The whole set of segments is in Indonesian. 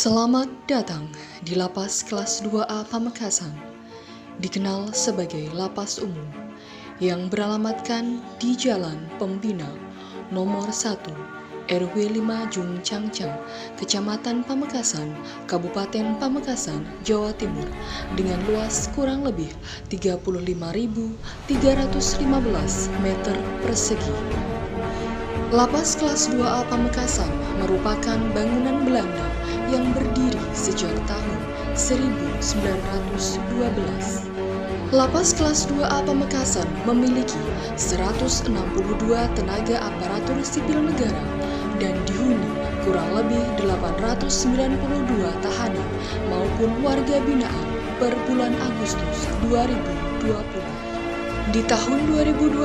Selamat datang di Lapas Kelas 2A Pamekasan, dikenal sebagai Lapas Umum, yang beralamatkan di Jalan Pembina Nomor 1, RW 5 Jung Cangcang, Kecamatan Pamekasan, Kabupaten Pamekasan, Jawa Timur, dengan luas kurang lebih 35.315 meter persegi. Lapas Kelas 2A Pamekasan merupakan bangunan Belanda yang berdiri sejak tahun 1912. Lapas Kelas 2A Pamekasan memiliki 162 tenaga aparatur sipil negara dan dihuni kurang lebih 892 tahanan maupun warga binaan per bulan Agustus 2020. Di tahun 2020,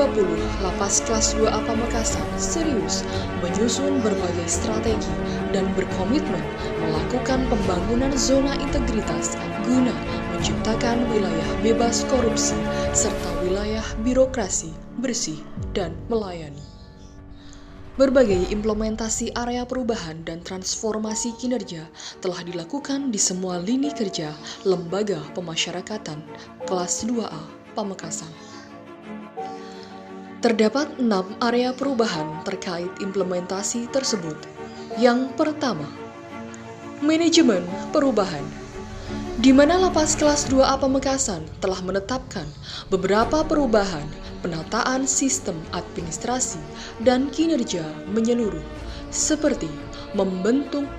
Lapas Kelas 2A Pamekasan serius menyusun berbagai strategi dan berkomitmen melakukan pembangunan zona integritas guna menciptakan wilayah bebas korupsi serta wilayah birokrasi bersih dan melayani. Berbagai implementasi area perubahan dan transformasi kinerja telah dilakukan di semua lini kerja Lembaga Pemasyarakatan Kelas 2A Pamekasan. Terdapat 6 area perubahan terkait implementasi tersebut. Yang pertama, manajemen perubahan, di mana Lapas Kelas 2A Pamekasan telah menetapkan beberapa perubahan penataan sistem administrasi dan kinerja menyeluruh, seperti membentuk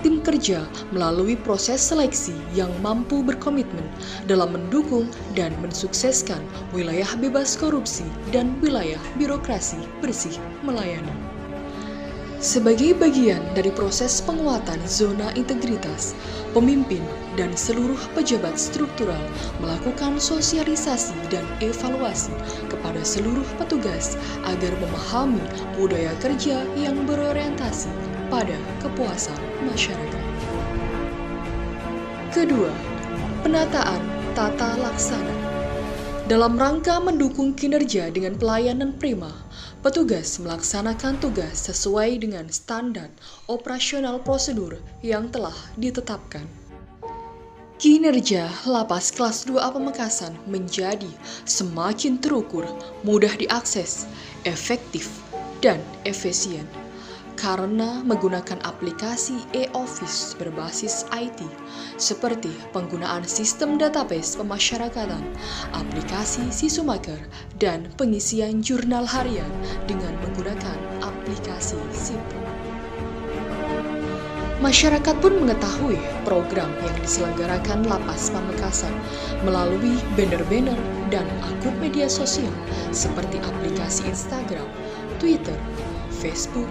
tim kerja melalui proses seleksi yang mampu berkomitmen dalam mendukung dan mensukseskan wilayah bebas korupsi dan wilayah birokrasi bersih melayani. Sebagai bagian dari proses penguatan zona integritas, pemimpin dan seluruh pejabat struktural melakukan sosialisasi dan evaluasi kepada seluruh petugas agar memahami budaya kerja yang berorientasi pada kepuasan masyarakat. Kedua, penataan tata laksana. Dalam rangka mendukung kinerja dengan pelayanan prima, petugas melaksanakan tugas sesuai dengan standar operasional prosedur yang telah ditetapkan. Kinerja Lapas Kelas 2A Pamekasan menjadi semakin terukur, mudah diakses, efektif, dan efisien karena menggunakan aplikasi e-office berbasis IT seperti penggunaan sistem database pemasyarakatan, aplikasi Sisumaker, dan pengisian jurnal harian dengan menggunakan aplikasi SIP. Masyarakat pun mengetahui program yang diselenggarakan Lapas Pamekasan melalui banner-banner dan akun media sosial seperti aplikasi Instagram, Twitter, Facebook,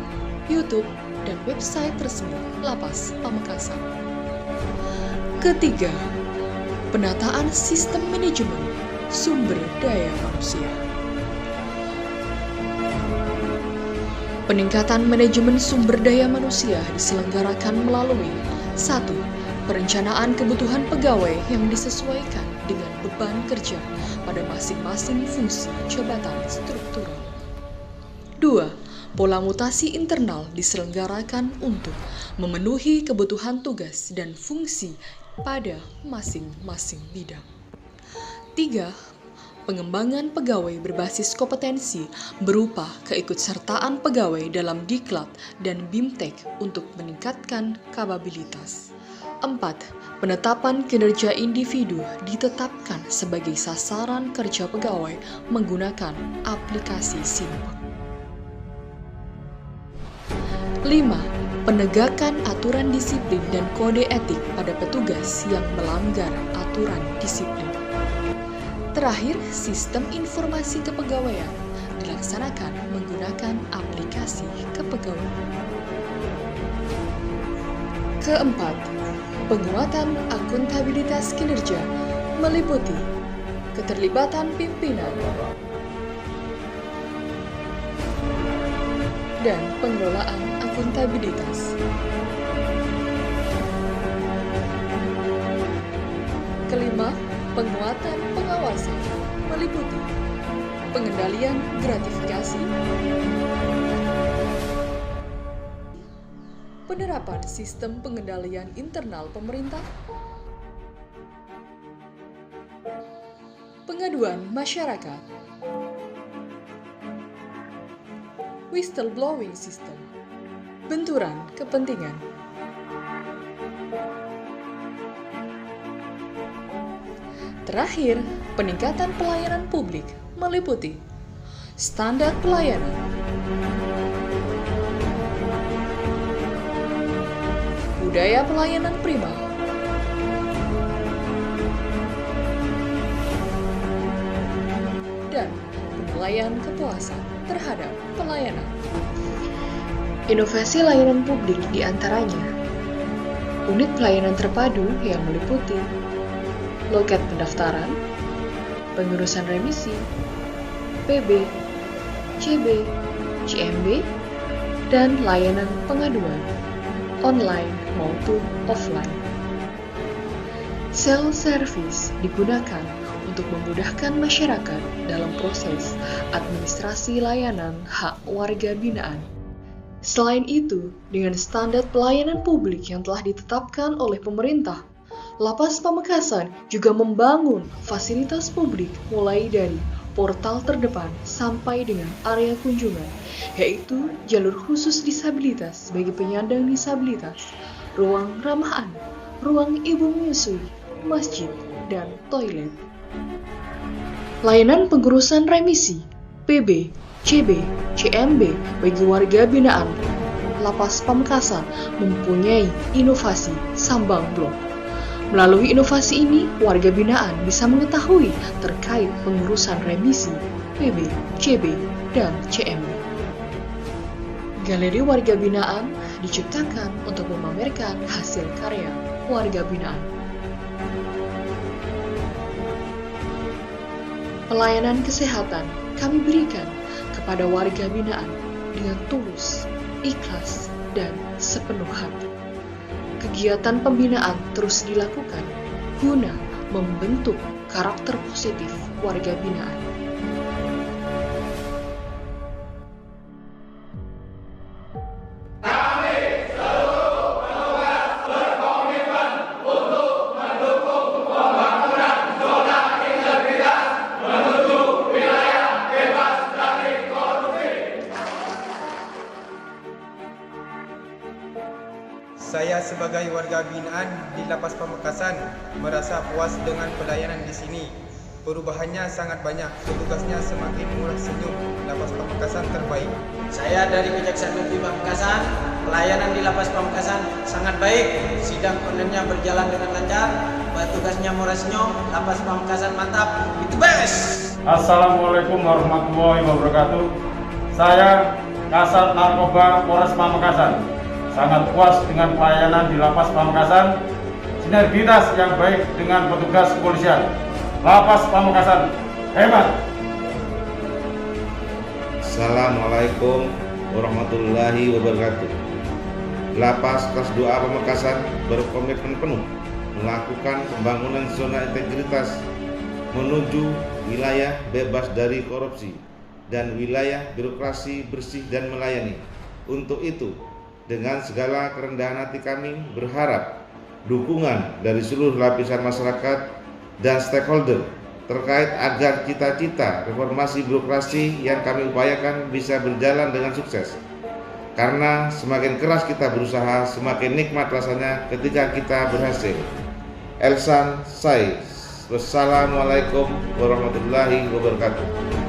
YouTube, dan website resmi Lapas Pamekasan. Ketiga, penataan sistem manajemen sumber daya manusia. Peningkatan manajemen sumber daya manusia diselenggarakan melalui 1. Perencanaan kebutuhan pegawai yang disesuaikan dengan beban kerja pada masing-masing fungsi jabatan struktural. 2. Pola mutasi internal diselenggarakan untuk memenuhi kebutuhan tugas dan fungsi pada masing-masing bidang. 3. Pengembangan pegawai berbasis kompetensi berupa keikutsertaan pegawai dalam Diklat dan Bimtek untuk meningkatkan kapabilitas. 4. Penetapan kinerja individu ditetapkan sebagai sasaran kerja pegawai menggunakan aplikasi SIMPAK. 5. Penegakan aturan disiplin dan kode etik pada petugas yang melanggar aturan disiplin. Terakhir, sistem informasi kepegawaian dilaksanakan menggunakan aplikasi kepegawaian. Keempat, penguatan akuntabilitas kinerja meliputi keterlibatan pimpinan dan pengelolaan akuntabilitas. Kelima, penguatan pengawasan meliputi pengendalian gratifikasi, penerapan sistem pengendalian internal pemerintah, pengaduan masyarakat, whistleblowing system, benturan kepentingan. Terakhir, peningkatan pelayanan publik meliputi standar pelayanan, budaya pelayanan prima, dan penilaian kepuasan terhadap pelayanan. Inovasi layanan publik diantaranya unit pelayanan terpadu yang meliputi loket pendaftaran, pengurusan remisi, PB, CB, CMB, dan layanan pengaduan online maupun offline. Self-service digunakan untuk memudahkan masyarakat dalam proses administrasi layanan hak warga binaan. Selain itu, dengan standar pelayanan publik yang telah ditetapkan oleh pemerintah, Lapas Pamekasan juga membangun fasilitas publik mulai dari portal terdepan sampai dengan area kunjungan, yaitu jalur khusus disabilitas bagi penyandang disabilitas, ruang ramah anak, ruang ibu menyusui, masjid, dan toilet. Layanan pengurusan remisi, PB, CB, CMB bagi warga binaan Lapas Pamekasan mempunyai inovasi sambang blok. Melalui inovasi ini, warga binaan bisa mengetahui terkait pengurusan remisi, PB, CB, dan CMB. Galeri warga binaan diciptakan untuk memamerkan hasil karya warga binaan. Pelayanan kesehatan kami berikan kepada warga binaan dengan tulus, ikhlas, dan sepenuh hati. Kegiatan pembinaan terus dilakukan guna membentuk karakter positif warga binaan. Saya sebagai warga binaan di Lapas Pamekasan merasa puas dengan pelayanan di sini. Perubahannya sangat banyak, petugasnya semakin murah senyum. Lapas Pamekasan terbaik. Saya dari Kejaksaan Negeri Pamekasan, pelayanan di Lapas Pamekasan sangat baik. Sidang online-nya berjalan dengan lancar, petugasnya murah senyum. Lapas Pamekasan mantap, itu best. Assalamualaikum warahmatullahi wabarakatuh. Saya Kasat Narkoba Polres Pamekasan. Sangat puas dengan pelayanan di Lapas Pamekasan, sinergitas yang baik dengan petugas kepolisian. Lapas Pamekasan hebat. Assalamualaikum warahmatullahi wabarakatuh. Lapas kelas 2A Pamekasan berkomitmen penuh melakukan pembangunan zona integritas menuju wilayah bebas dari korupsi dan wilayah birokrasi bersih dan melayani. Untuk itu, dengan segala kerendahan hati kami berharap dukungan dari seluruh lapisan masyarakat dan stakeholder terkait agar cita-cita reformasi birokrasi yang kami upayakan bisa berjalan dengan sukses. Karena semakin keras kita berusaha, semakin nikmat rasanya ketika kita berhasil. Elsan Sai. Wassalamualaikum warahmatullahi wabarakatuh.